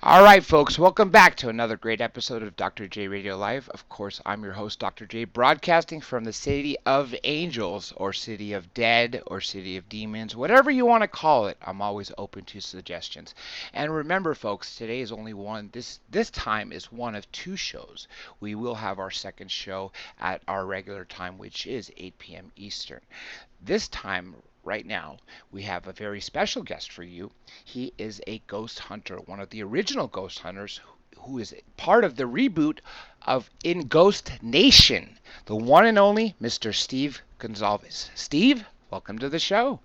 All right, folks, welcome back to another great episode of Dr. J Radio Live. Of course, I'm your host, Dr. J, broadcasting from the City of Angels, or City of Dead, or City of Demons, whatever you want to call it. I'm always open to suggestions. And remember, folks, today is only one. This time is one of two shows. We will have our second show at our regular time, which is 8 p.m. Eastern. This time, right now, we have a very special guest for you. He is a ghost hunter, one of the original ghost hunters who is part of the reboot of In Ghost Nation, the one and only Mr. Steve Gonsalves. Steve, welcome to the show.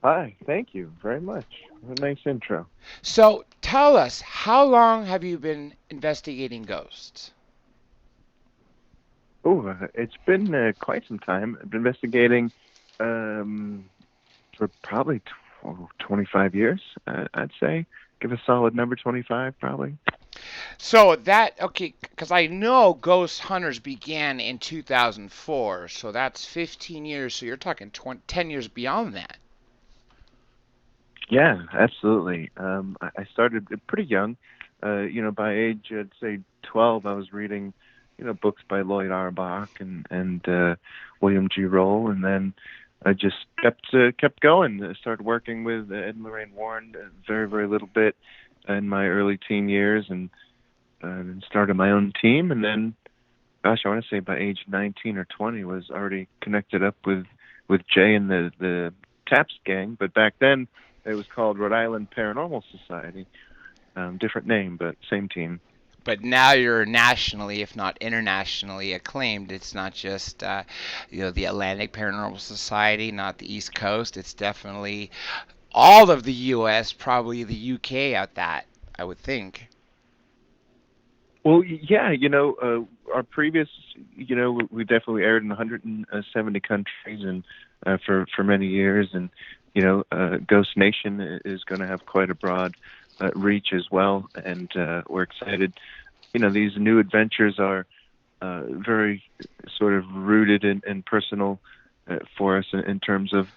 Hi, thank you very much. What a nice intro. So tell us, how long have you been investigating ghosts? Oh, it's been quite some time. I've been investigating for probably 25 years, I'd say. Give a solid number, 25 probably. So that, okay, because I know Ghost Hunters began in 2004, so that's 15 years, so you're talking 10 years beyond that. Yeah, absolutely. I started pretty young. By age, I'd say 12, I was reading, books by Lloyd Auerbach and William G. Roll, and then I just kept going. I started working with Ed and Lorraine Warren a very, very little bit in my early teen years, and started my own team. And then, gosh, I want to say by age 19 or 20, was already connected up with Jay and the Taps gang. But back then, it was called Rhode Island Paranormal Society. Different name, but same team. But now you're nationally, if not internationally, acclaimed. It's not just the Atlantic Paranormal Society, not the East Coast. It's definitely all of the U.S., probably the U.K. at that, I would think. Well, yeah, our previous, we definitely aired in 170 countries and for many years, and Ghost Nation is going to have quite a broad reach as well, and we're excited. These new adventures are very sort of rooted and personal for us in terms of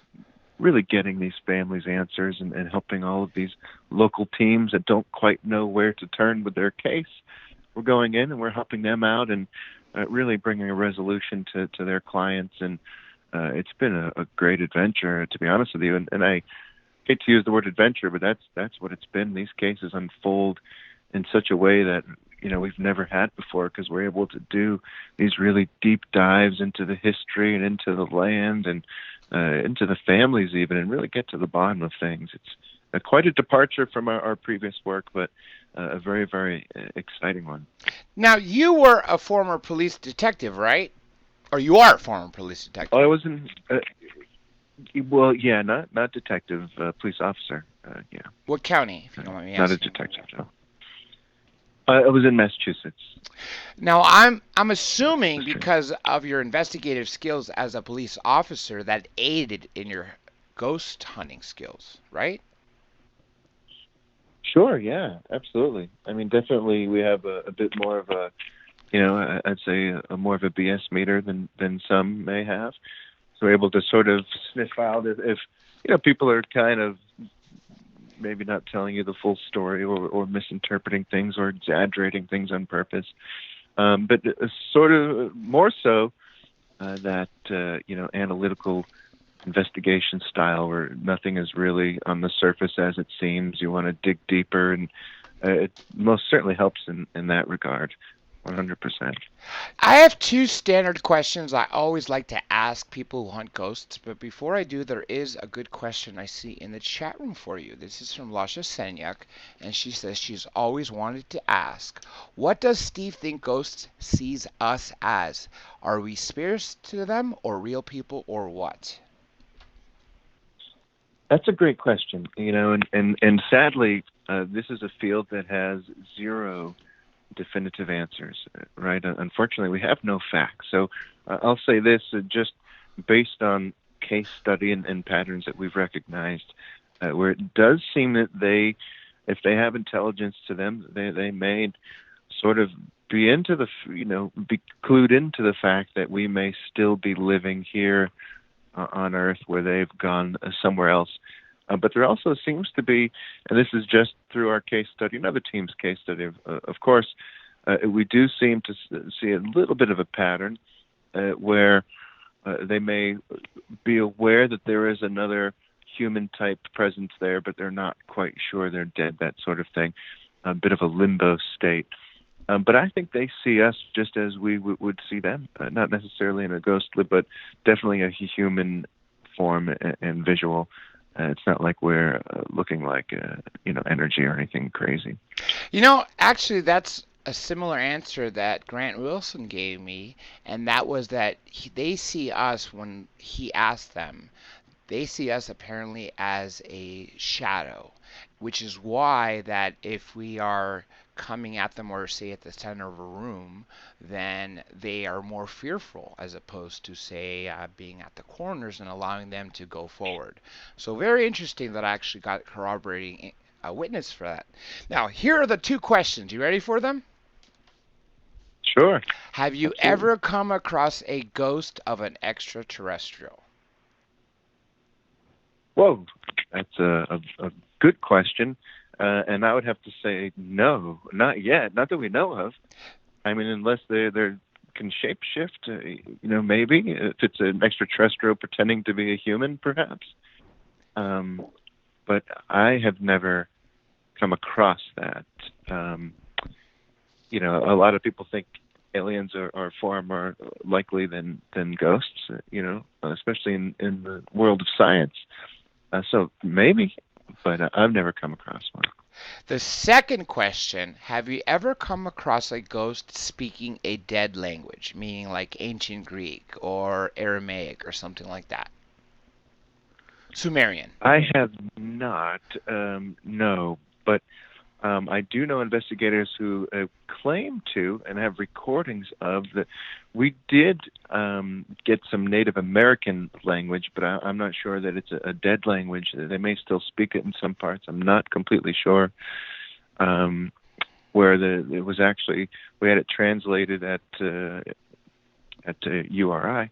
really getting these families answers and helping all of these local teams that don't quite know where to turn with their case. We're going in and we're helping them out and really bringing a resolution to their clients. And it's been a great adventure, to be honest with you. And I hate to use the word adventure, but that's what it's been. These cases unfold in such a way that we've never had before, because we're able to do these really deep dives into the history and into the land and into the families even, and really get to the bottom of things. It's quite a departure from our previous work, but a very, very exciting one. Now, you were a former police detective, right? Or you are a former police detective? Oh, I was in. Well, yeah, not detective, police officer. Yeah. What county, if you don't mind me Not a asking? detective. No. I was in Massachusetts. Now, I'm assuming because of your investigative skills as a police officer that aided in your ghost hunting skills, right? Sure. Yeah. Absolutely. I mean, definitely, we have a bit more of a, I'd say a more of a BS meter than some may have. So we're able to sort of sniff out if people are kind of maybe not telling you the full story, or misinterpreting things or exaggerating things on purpose. But sort of more so that analytical investigation style, where nothing is really on the surface as it seems. You want to dig deeper, and it most certainly helps in that regard. 100%. I have two standard questions I always like to ask people who hunt ghosts, but before I do, there is a good question I see in the chat room for you. This is from Lasha Senyak, and she says she's always wanted to ask, what does Steve think ghosts sees us as? Are we spirits to them, or real people, or what? That's a great question, and sadly, this is a field that has zero definitive answers, right? Unfortunately, we have no facts. So I'll say this, just based on case study and patterns that we've recognized, where it does seem that if they have intelligence to them, they may sort of be be clued into the fact that we may still be living here on Earth, where they've gone somewhere else. But there also seems to be, and this is just through our case study, another team's case study, of course, we do seem to see a little bit of a pattern where they may be aware that there is another human-type presence there, but they're not quite sure they're dead, that sort of thing, a bit of a limbo state. But I think they see us just as we would see them, not necessarily in a ghostly, but definitely a human form and visual. It's not like we're looking like, energy or anything crazy. Actually, that's a similar answer that Grant Wilson gave me, and that was that they see us when he asked them. They see us apparently as a shadow, which is why that if we are coming at them or say at the center of a room, then they are more fearful as opposed to say being at the corners and allowing them to go forward. So very interesting that I actually got corroborating a witness for that. Now here are the two questions. You ready for them? Sure. Have you Absolutely. ever come across a ghost of an extraterrestrial? Whoa, that's a good question. And I would have to say no, not yet. Not that we know of. I mean, unless they can shapeshift, maybe if it's an extraterrestrial pretending to be a human, perhaps. But I have never come across that. A lot of people think aliens are far more likely than ghosts. Especially in the world of science. So maybe, but I've never come across one. The second question, have you ever come across a ghost speaking a dead language, meaning like ancient Greek or Aramaic or something like that? Sumerian. I have not, no, but I do know investigators who claim to and have recordings of that. We did get some Native American language, but I'm not sure that it's a dead language. They may still speak it in some parts. I'm not completely sure. Where it was actually, we had it translated at URI,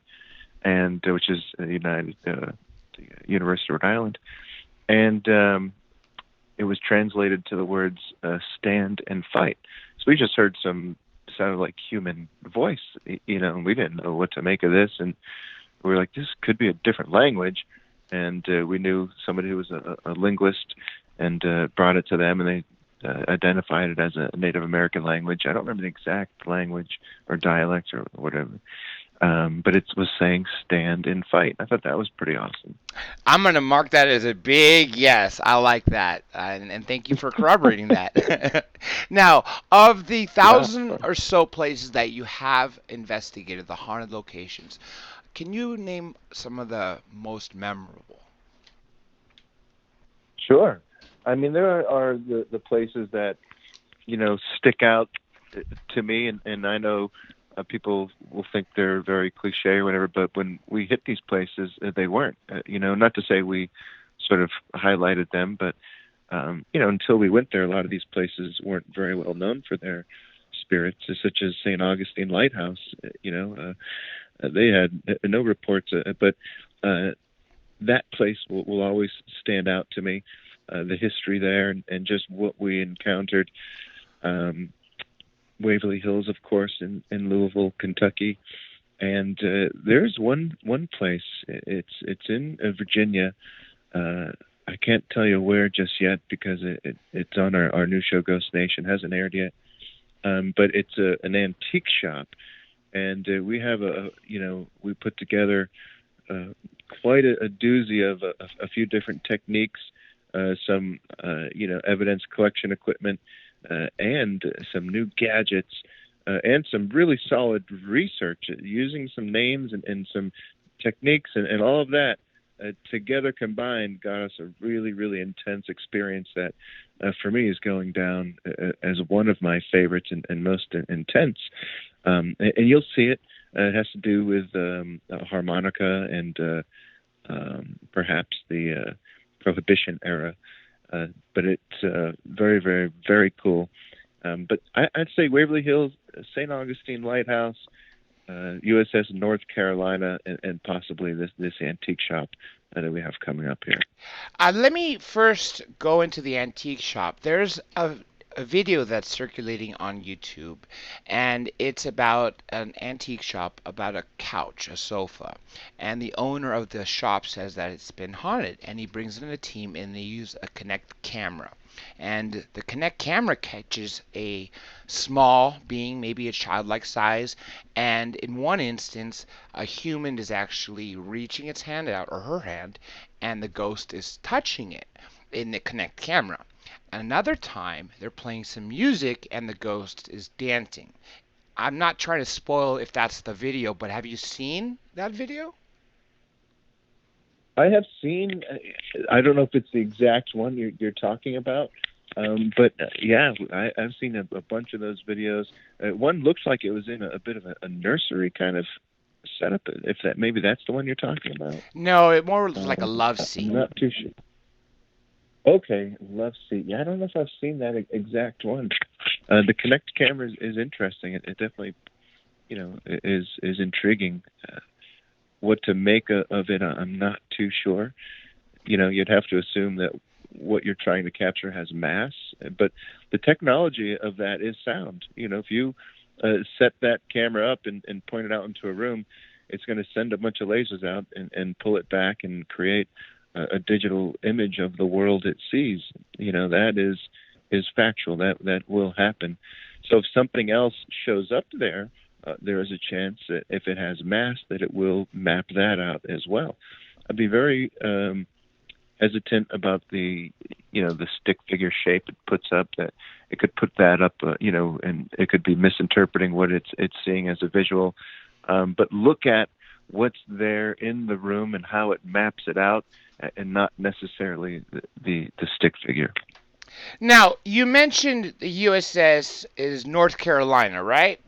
and which is the University of Rhode Island, and it was translated to the words "stand and fight." So we just heard sounded like human voice, and we didn't know what to make of this, and we were like, this could be a different language, and we knew somebody who was a linguist, and brought it to them, and they identified it as a Native American language. I don't remember the exact language or dialect or whatever. But it was saying stand and fight. I thought that was pretty awesome. I'm going to mark that as a big yes. I like that. And thank you for corroborating that. Now, of the 1,000 or so places that you have investigated, the haunted locations, can you name some of the most memorable? Sure. I mean, there are the places that, stick out to me, and I know people will think they're very cliche or whatever, but when we hit these places, they weren't. Not to say we sort of highlighted them, but until we went there, a lot of these places weren't very well known for their spirits, such as St. Augustine Lighthouse. They had no reports, but that place will always stand out to me. The history there and just what we encountered. Waverly Hills, of course, in Louisville, Kentucky, and there's one place. It's in Virginia. I can't tell you where just yet because it's on our new show, Ghost Nation. Hasn't aired yet, but it's an antique shop, and we have we put together quite a doozy of a few different techniques, some evidence collection equipment. And some new gadgets, and some really solid research using some names and some techniques and all of that together combined got us a really, really intense experience that for me is going down as one of my favorites and most intense. And you'll see it. It has to do with harmonica and perhaps the Prohibition era. But it's very, very, very cool. But I'd say Waverly Hills, St. Augustine Lighthouse, USS North Carolina, and possibly this antique shop that we have coming up here. Let me first go into the antique shop. There's a video that's circulating on YouTube, and it's about an antique shop, about a couch, a sofa. And the owner of the shop says that it's been haunted, and he brings in a team and they use a Kinect camera. And the Kinect camera catches a small being, maybe a childlike size, and in one instance, a human is actually reaching its hand out, or her hand, and the ghost is touching it in the Kinect camera. Another time, they're playing some music and the ghost is dancing. I'm not trying to spoil if that's the video, but have you seen that video? I have seen. I don't know if it's the exact one you're talking about, but yeah, I've seen a bunch of those videos. One looks like it was in a bit of a nursery kind of setup. If that maybe that's the one you're talking about. No, it more was like a love I'm scene. not too sure. Okay, love seat. Yeah, I don't know if I've seen that exact one. The Kinect camera is interesting. It definitely, is intriguing. What to make of it, I'm not too sure. You'd have to assume that what you're trying to capture has mass, but the technology of that is sound. If you set that camera up and point it out into a room, it's going to send a bunch of lasers out and pull it back and create a digital image of the world it sees. That is factual. That will happen. So if something else shows up there, there is a chance that if it has mass, that it will map that out as well. I'd be very hesitant about the stick figure shape it puts up. That it could put that up, and it could be misinterpreting what it's seeing as a visual. But look at what's there in the room and how it maps it out, and not necessarily the stick figure. Now, you mentioned the USS is North Carolina, right?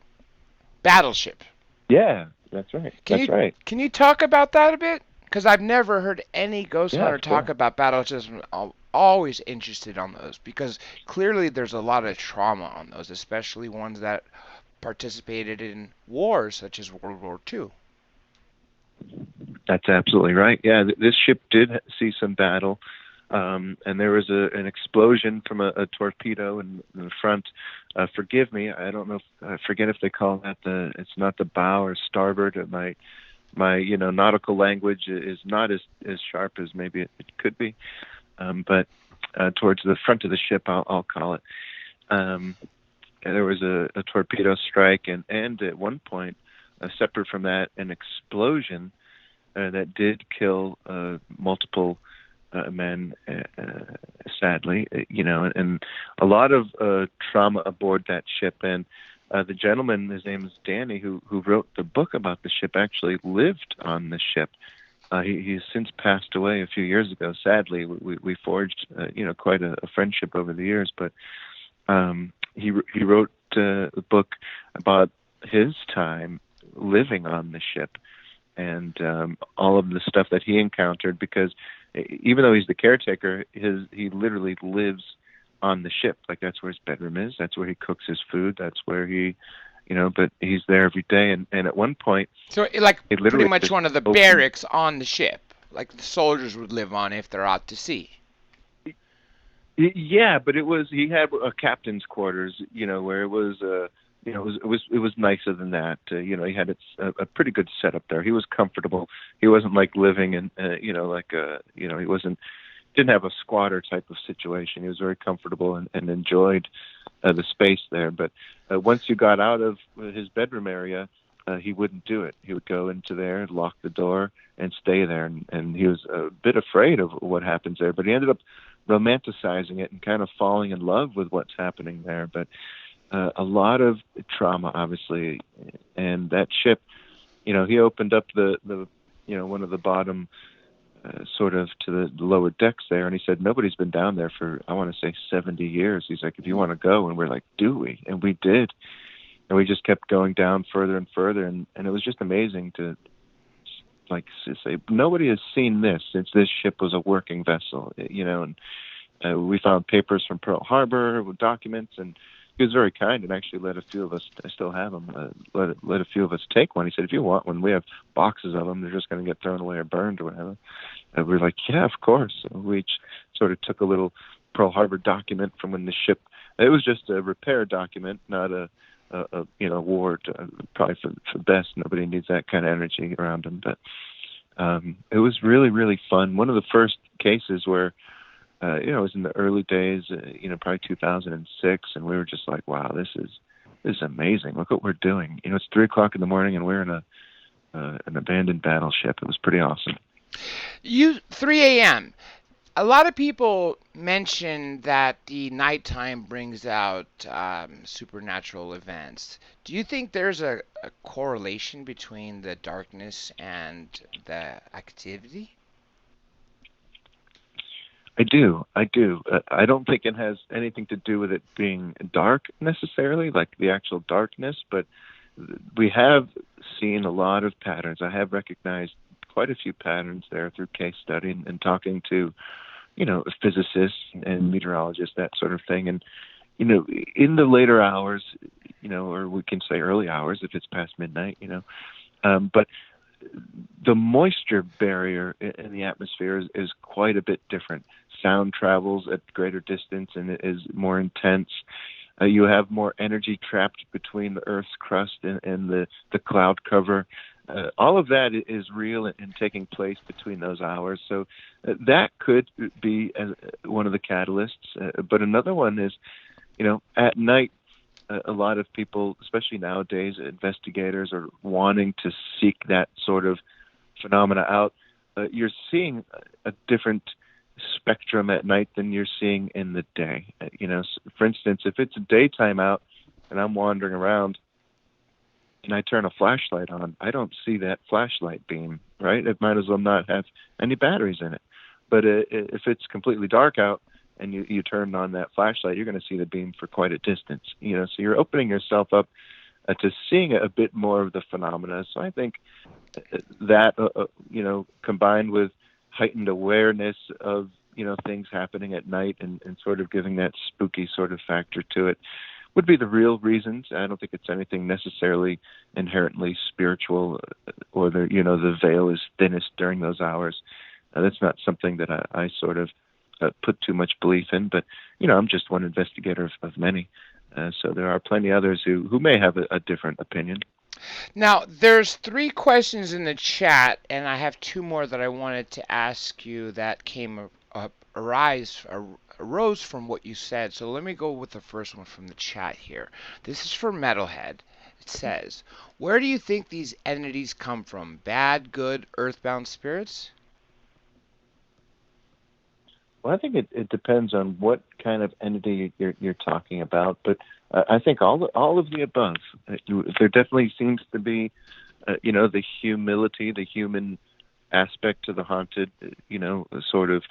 Battleship. Yeah, that's right. Right. Can you talk about that a bit? Because I've never heard any ghost Yeah, hunter talk sure. about battleships. I'm always interested on those because clearly there's a lot of trauma on those, especially ones that participated in wars such as World War II. That's absolutely right. Yeah, this ship did see some battle, and there was an explosion from a torpedo in the front. Forgive me, I don't know. I forget if they call that it's not the bow or starboard. My nautical language is not as sharp as maybe it could be, but towards the front of the ship, I'll call it. There was a torpedo strike, and at one point, separate from that, an explosion that did kill multiple men, sadly, and a lot of trauma aboard that ship. And the gentleman, his name is Danny, who wrote the book about the ship, actually lived on the ship. He's since passed away a few years ago. Sadly, we forged, quite a friendship over the years. But he wrote a book about his time living on the ship and all of the stuff that he encountered. Because even though he's the caretaker, he literally lives on the ship. Like that's where his bedroom is. That's where he cooks his food. That's where he. But he's there every day, and at one point, So, like, it pretty literally much just one of the opened. barracks on the ship, like the soldiers would live on if they're out to sea. Yeah, but he had a captain's quarters, where it was, it was nicer than that. He had a pretty good setup there. He was comfortable. He wasn't like living in, he didn't have a squatter type of situation. He was very comfortable and enjoyed the space there. But once you got out of his bedroom area, he wouldn't do it. He would go into there, lock the door, and stay there. And he was a bit afraid of what happens there. But he ended up romanticizing it and kind of falling in love with what's happening there. But a lot of trauma, obviously. And that ship, he opened up the one of the bottom sort of to the lower decks there, and he said nobody's been down there for, I want to say, 70 years. He's like, if you want to go. And we're like, do we? And we did. And we just kept going down further and further, and it was just amazing to say nobody has seen this since this ship was a working vessel, and we found papers from Pearl Harbor with documents, and he was very kind and actually let a few of us, I still have them, let a few of us take one. He said, if you want one, we have boxes of them. They're just going to get thrown away or burned or whatever. we're like, yeah, of course. So we each sort of took a little Pearl Harbor document from when the ship. It was just a repair document, not a war. Probably for best. Nobody needs that kind of energy around them. But it was really, really fun. One of the first cases where, it was in the early days, probably 2006, and we were just like, wow, this is amazing. Look what we're doing. It's 3 o'clock in the morning, and we're in an abandoned battleship. It was pretty awesome. 3 a.m. A lot of people mention that the nighttime brings out supernatural events. Do you think there's a correlation between the darkness and the activity? I do. I do. I don't think it has anything to do with it being dark necessarily, like the actual darkness, but we have seen a lot of patterns. I have recognized quite a few patterns there through case study and talking to, physicists and meteorologists, that sort of thing. And, in the later hours, or we can say early hours if it's past midnight, but the moisture barrier in the atmosphere is quite a bit different. Sound travels at greater distance and it is more intense. You have more energy trapped between the Earth's crust and the cloud cover. All of that is real and taking place between those hours. So that could be one of the catalysts. But another one is, at night, a lot of people, especially nowadays, investigators are wanting to seek that sort of phenomena out. You're seeing a different spectrum at night than you're seeing in the day. For instance, if it's daytime out and I'm wandering around and I turn a flashlight on, I don't see that flashlight beam, right? It might as well not have any batteries in it. But if it's completely dark out and you turn on that flashlight, you're going to see the beam for quite a distance. So you're opening yourself up to seeing a bit more of the phenomena. So I think that, combined with heightened awareness of, things happening at night and sort of giving that spooky sort of factor to it would be the real reasons. I don't think it's anything necessarily inherently spiritual or the veil is thinnest during those hours. That's not something that I sort of put too much belief in, but, I'm just one investigator of many. So there are plenty others who may have a different opinion. Now, there's 3 questions in the chat, and I have 2 more that I wanted to ask you that arose from what you said. So let me go with the first one from the chat here. This is for Metalhead. It says, where do you think these entities come from? Bad, good, earthbound spirits? Well, I think it depends on what kind of entity you're talking about, but I think all of the above. There definitely seems to be, the humility, the human aspect to the haunted, sort of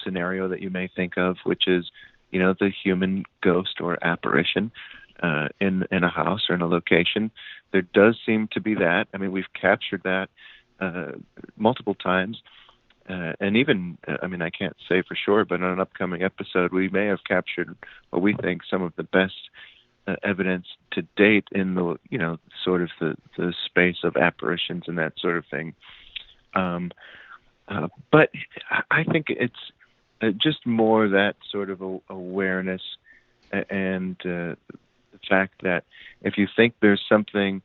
scenario that you may think of, which is, the human ghost or apparition in a house or in a location. There does seem to be that. I mean, we've captured that multiple times. And even, I can't say for sure, but on an upcoming episode, we may have captured what we think some of the best evidence to date in the, sort of the space of apparitions and that sort of thing. But I think it's just more that sort of awareness and the fact that if you think there's something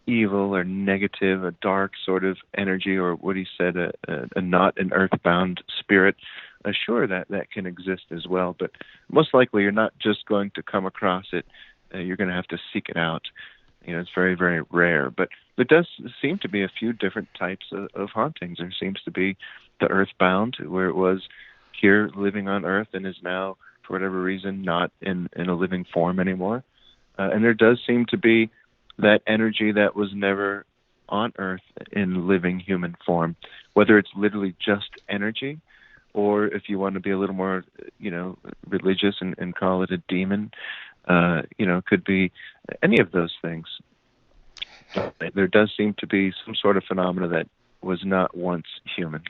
evil or negative, a dark sort of energy, or what he said, a not an earthbound spirit, sure, that can exist as well. But most likely you're not just going to come across it. You're going to have to seek it out. It's very, very rare. But there does seem to be a few different types of hauntings. There seems to be the earthbound, where it was here living on Earth and is now, for whatever reason, not in a living form anymore. And there does seem to be that energy that was never on Earth in living human form, whether it's literally just energy, or if you want to be a little more, religious and call it a demon, could be any of those things. But there does seem to be some sort of phenomena that was not once human.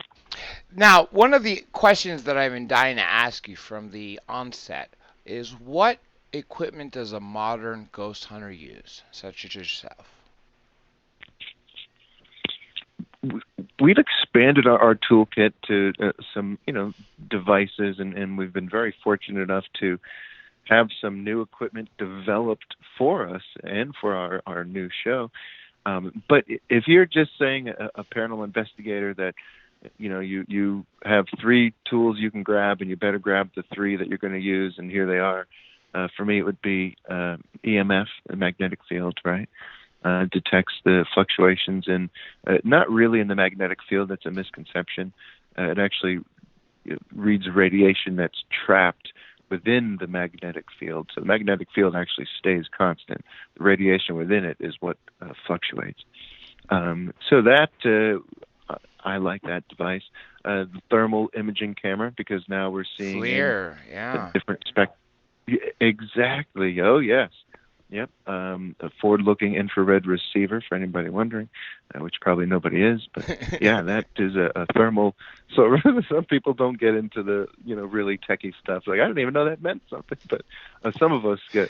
Now, one of the questions that I've been dying to ask you from the onset is, what equipment does a modern ghost hunter use, such as yourself? we've expanded our toolkit to some, devices, and we've been very fortunate enough to have some new equipment developed for us and for our new show. But if you're just saying a paranormal investigator that, you have 3 tools you can grab, and you better grab the 3 that you're going to use, and here they are. For me, it would be EMF, the magnetic field, right? Detects the fluctuations in, not really in the magnetic field. That's a misconception. It actually reads radiation that's trapped within the magnetic field. So the magnetic field actually stays constant. The radiation within it is what fluctuates. So that, I like that device. The thermal imaging camera, because now we're seeing FLIR, a different Exactly. Oh, yes. Yep. A forward-looking infrared receiver, for anybody wondering, which probably nobody is. But yeah, that is a thermal. So some people don't get into the really techie stuff. Like, I didn't even know that meant something. But some of us get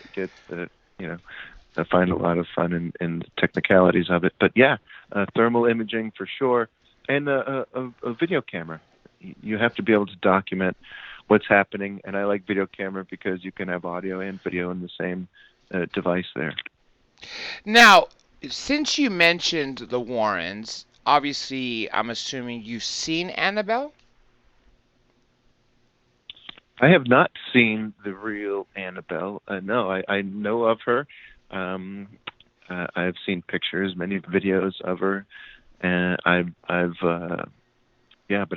find a lot of fun in the technicalities of it. But yeah, thermal imaging for sure, and a video camera. You have to be able to document what's happening, and I like video camera because you can have audio and video in the same device there. Now, since you mentioned the Warrens, obviously I'm assuming you've seen Annabelle? I have not seen the real Annabelle. No, I know of her. I've seen pictures, many videos of her, and but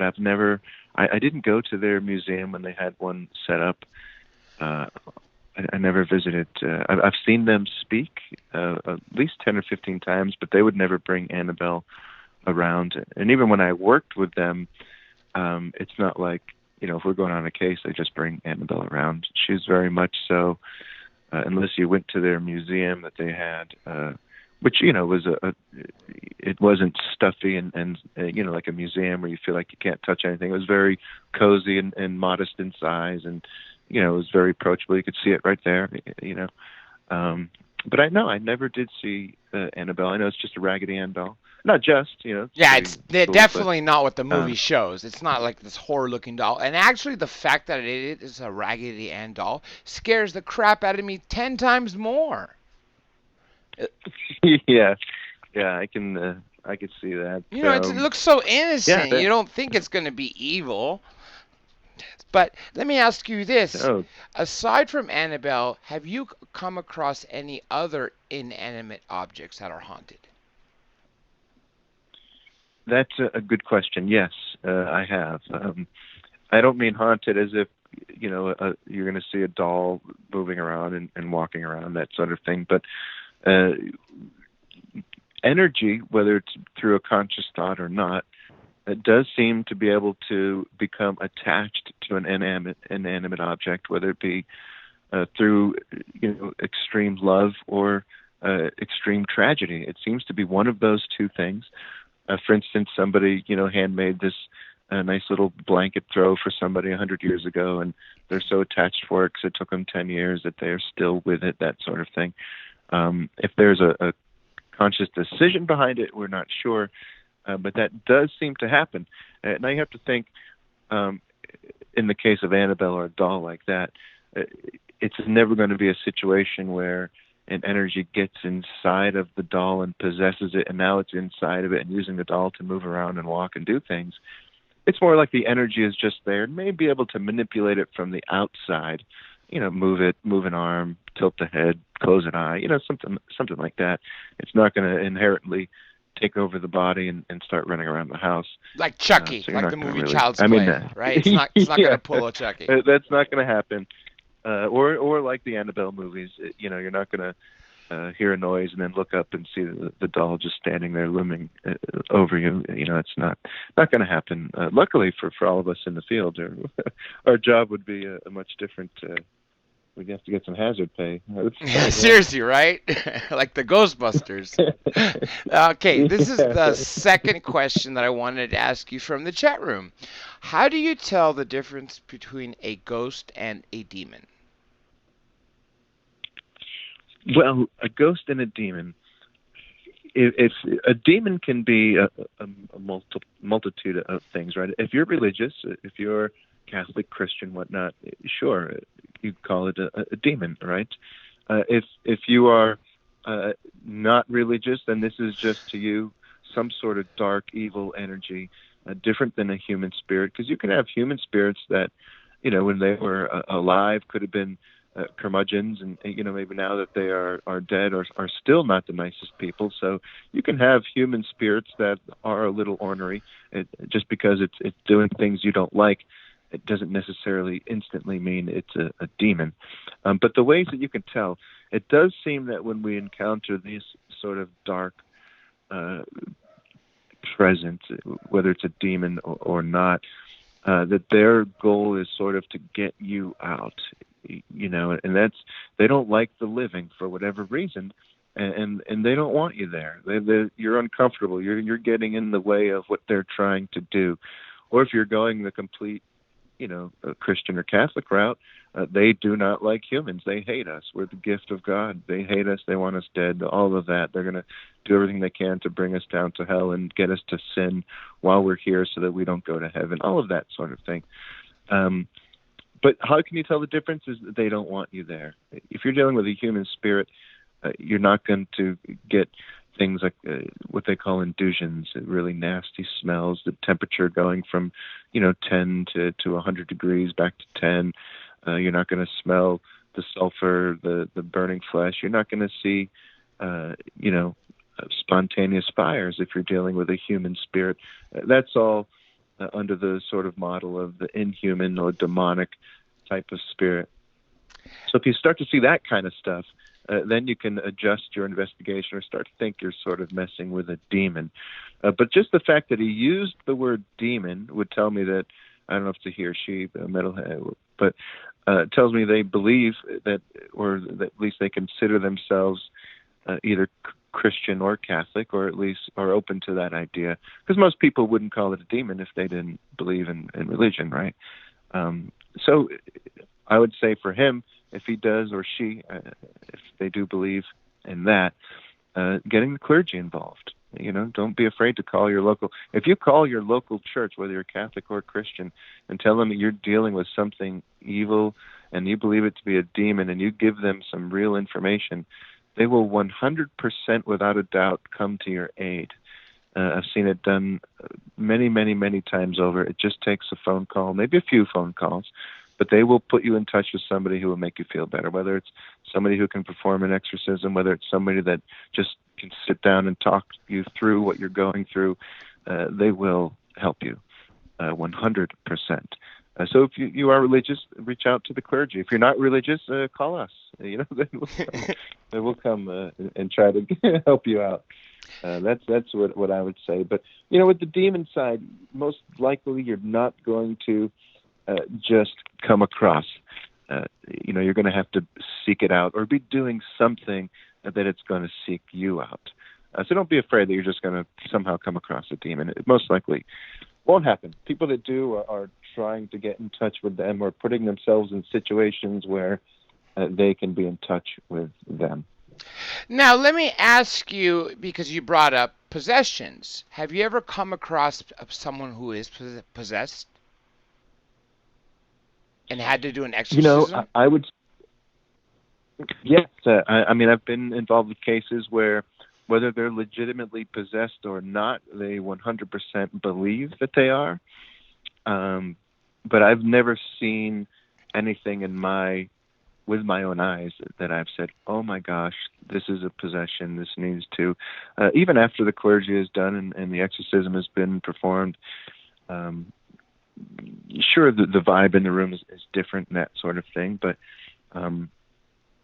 I've never. I didn't go to their museum when they had one set up. I never visited. I've seen them speak at least 10 or 15 times, but they would never bring Annabelle around. And even when I worked with them, it's not like, if we're going on a case, they just bring Annabelle around. She's very much so, unless you went to their museum that they had, which, was it wasn't stuffy and like a museum where you feel like you can't touch anything. It was very cozy and modest in size, and, it was very approachable. You could see it right there, But I never did see Annabelle. I know it's just a Raggedy Ann doll. Not just, Yeah, they're definitely not what the movie shows. It's not like this horror-looking doll. And actually, the fact that it is a Raggedy Ann doll scares the crap out of me 10 times more. Yeah, I can see that. It looks so innocent. Yeah, you don't think it's going to be evil. But let me ask you this. Oh. Aside from Annabelle, have you come across any other inanimate objects that are haunted? That's a good question. Yes, I have. I don't mean haunted as if, you're going to see a doll moving around and walking around, that sort of thing. But energy, whether it's through a conscious thought or not, it does seem to be able to become attached to an inanimate object, whether it be through extreme love or extreme tragedy. It seems to be one of those two things. For instance, somebody handmade this nice little blanket throw for somebody 100 years ago, and they're so attached for it because it took them 10 years that they're still with it. That sort of thing. If there's a conscious decision behind it, we're not sure. But that does seem to happen. Now you have to think, in the case of Annabelle or a doll like that, it's never going to be a situation where an energy gets inside of the doll and possesses it, and now it's inside of it and using the doll to move around and walk and do things. It's more like the energy is just there and may be able to manipulate it from the outside, move an arm, tilt the head, close an eye, something like that. It's not going to inherently take over the body and start running around the house. Like Chucky, so like the movie Child's Play, right? It's not yeah, going to pull a Chucky. That's not going to happen. Or like the Annabelle movies, you're not going to hear a noise and then look up and see the doll just standing there looming over you. It's not going to happen. Luckily for all of us in the field, our job would be a much different. We'd have to get some hazard pay. Yeah, seriously, right? Like the Ghostbusters. Okay, this is the second question that I wanted to ask you from the chat room. How do you tell the difference between a ghost and a demon? Well, a ghost and a demon. if a demon can be a multitude of things, right? If you're religious, if you're Catholic, Christian, whatnot, sure, you call it a demon, right? If you are not religious, then this is just to you some sort of dark, evil energy, different than a human spirit. Because you can have human spirits that, when they were alive, could have been curmudgeons, and maybe now that they are dead, are still not the nicest people. So you can have human spirits that are a little ornery. Just because it's doing things you don't like, it doesn't necessarily instantly mean it's a demon. But the ways that you can tell, it does seem that when we encounter these sort of dark presence, whether it's a demon or not, that their goal is sort of to get you out, and that's, they don't like the living for whatever reason, and they don't want you there. You're uncomfortable. You're getting in the way of what they're trying to do. Or if you're going the complete, a Christian or Catholic route, they do not like humans. They hate us. We're the gift of God. They hate us. They want us dead. All of that. They're going to do everything they can to bring us down to hell and get us to sin while we're here so that we don't go to heaven. All of that sort of thing. But how can you tell the difference? Is that they don't want you there. If you're dealing with a human spirit, you're not going to get things like what they call indusions, really nasty smells, the temperature going from 10 to 100 degrees back to 10. You're not going to smell the sulfur, the burning flesh. You're not going to see spontaneous fires if you're dealing with a human spirit. That's all under the sort of model of the inhuman or demonic type of spirit. So if you start to see that kind of stuff, then you can adjust your investigation or start to think you're sort of messing with a demon. But just the fact that he used the word demon would tell me that, I don't know if it's a he or she, a metalhead, but it tells me they believe that, or that at least they consider themselves either Christian or Catholic, or at least are open to that idea. Because most people wouldn't call it a demon if they didn't believe in religion, right? So I would say for him, if he does, or she, if they do believe in that, getting the clergy involved. Don't be afraid to call your local. If you call your local church, whether you're Catholic or Christian, and tell them that you're dealing with something evil and you believe it to be a demon, and you give them some real information, they will 100% without a doubt come to your aid. I've seen it done many, many, many times over. It just takes a phone call, maybe a few phone calls, but they will put you in touch with somebody who will make you feel better, whether it's somebody who can perform an exorcism, whether it's somebody that just can sit down and talk you through what you're going through. They will help you 100%. So if you are religious, reach out to the clergy. If you're not religious, call us. They will come and try to help you out. That's what I would say. But with the demon side, most likely you're not going to just come across. You're going to have to seek it out, or be doing something that it's going to seek you out. So don't be afraid that you're just going to somehow come across a demon. It most likely won't happen. People that do are trying to get in touch with them, or putting themselves in situations where they can be in touch with them. Now, let me ask you, because you brought up possessions. Have you ever come across someone who is possessed and had to do an exorcism? I would. Yes, I mean, I've been involved with cases where, whether they're legitimately possessed or not, they 100% believe that they are. But I've never seen anything with my own eyes that I've said, oh my gosh, this is a possession, this needs to, even after the clergy is done and the exorcism has been performed, sure, the vibe in the room is different and that sort of thing, but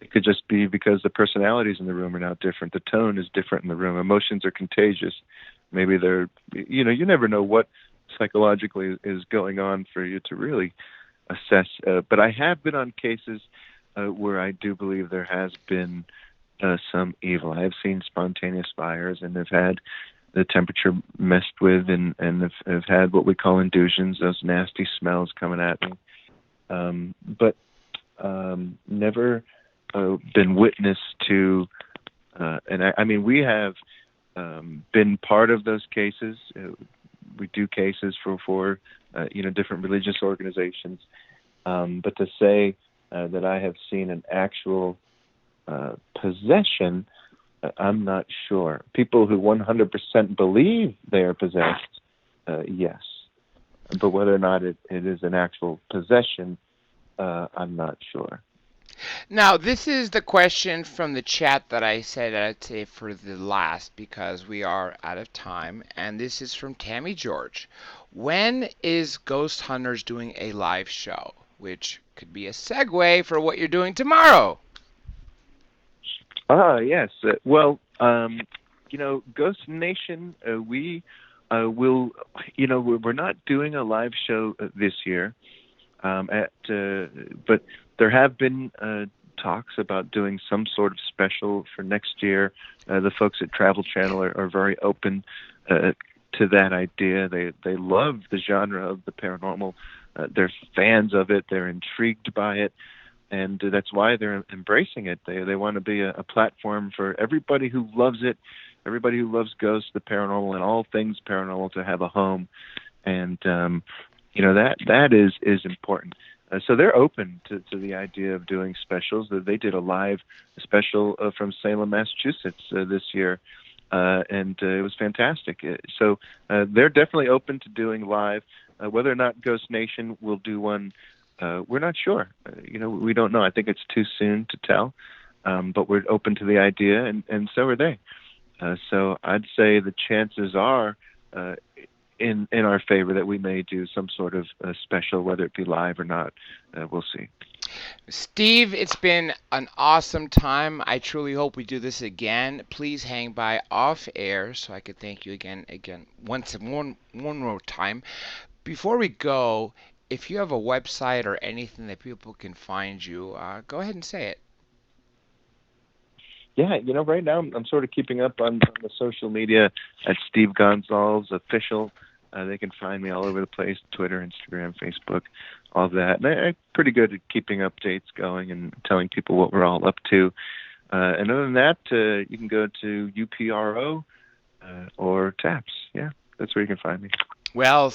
it could just be because the personalities in the room are now different. The tone is different in the room. Emotions are contagious. Maybe they're, you never know what psychologically is going on for you to really assess. But I have been on cases where I do believe there has been some evil. I have seen spontaneous fires, and have had the temperature messed with, and have had what we call indusions, those nasty smells coming at me. But never been witness to, and I mean, we have been part of those cases. We do cases for different religious organizations. But to say that I have seen an actual possession, I'm not sure. People who 100% believe they are possessed, yes. But whether or not it is an actual possession, I'm not sure. Now, this is the question from the chat that I said I'd say for the last because we are out of time. And this is from Tammy George. When is Ghost Hunters doing a live show? Which could be a segue for what you're doing tomorrow. Yes. Ghost Nation, we will, we're not doing a live show this year, but there have been talks about doing some sort of special for next year. The folks at Travel Channel are very open to that idea. They love the genre of the paranormal. They're fans of it. They're intrigued by it. And that's why they're embracing it. They want to be a platform for everybody who loves it, everybody who loves ghosts, the paranormal, and all things paranormal to have a home. And that is important. So they're open to the idea of doing specials. They did a live special from Salem, Massachusetts this year, and it was fantastic. So they're definitely open to doing live. Whether or not Ghost Nation will do one, we're not sure. We don't know. I think it's too soon to tell, but we're open to the idea, and so are they. So I'd say the chances are in our favor that we may do some sort of special, whether it be live or not. We'll see. Steve, it's been an awesome time. I truly hope we do this again. Please hang by off air so I could thank you again, one more time. Before we go, if you have a website or anything that people can find you, go ahead and say it. Yeah, right now I'm sort of keeping up on the social media at Steve Gonsalves Official. They can find me all over the place, Twitter, Instagram, Facebook, all of that. And I'm pretty good at keeping updates going and telling people what we're all up to. And other than that, you can go to UPRO or TAPS. Yeah, that's where you can find me. Well,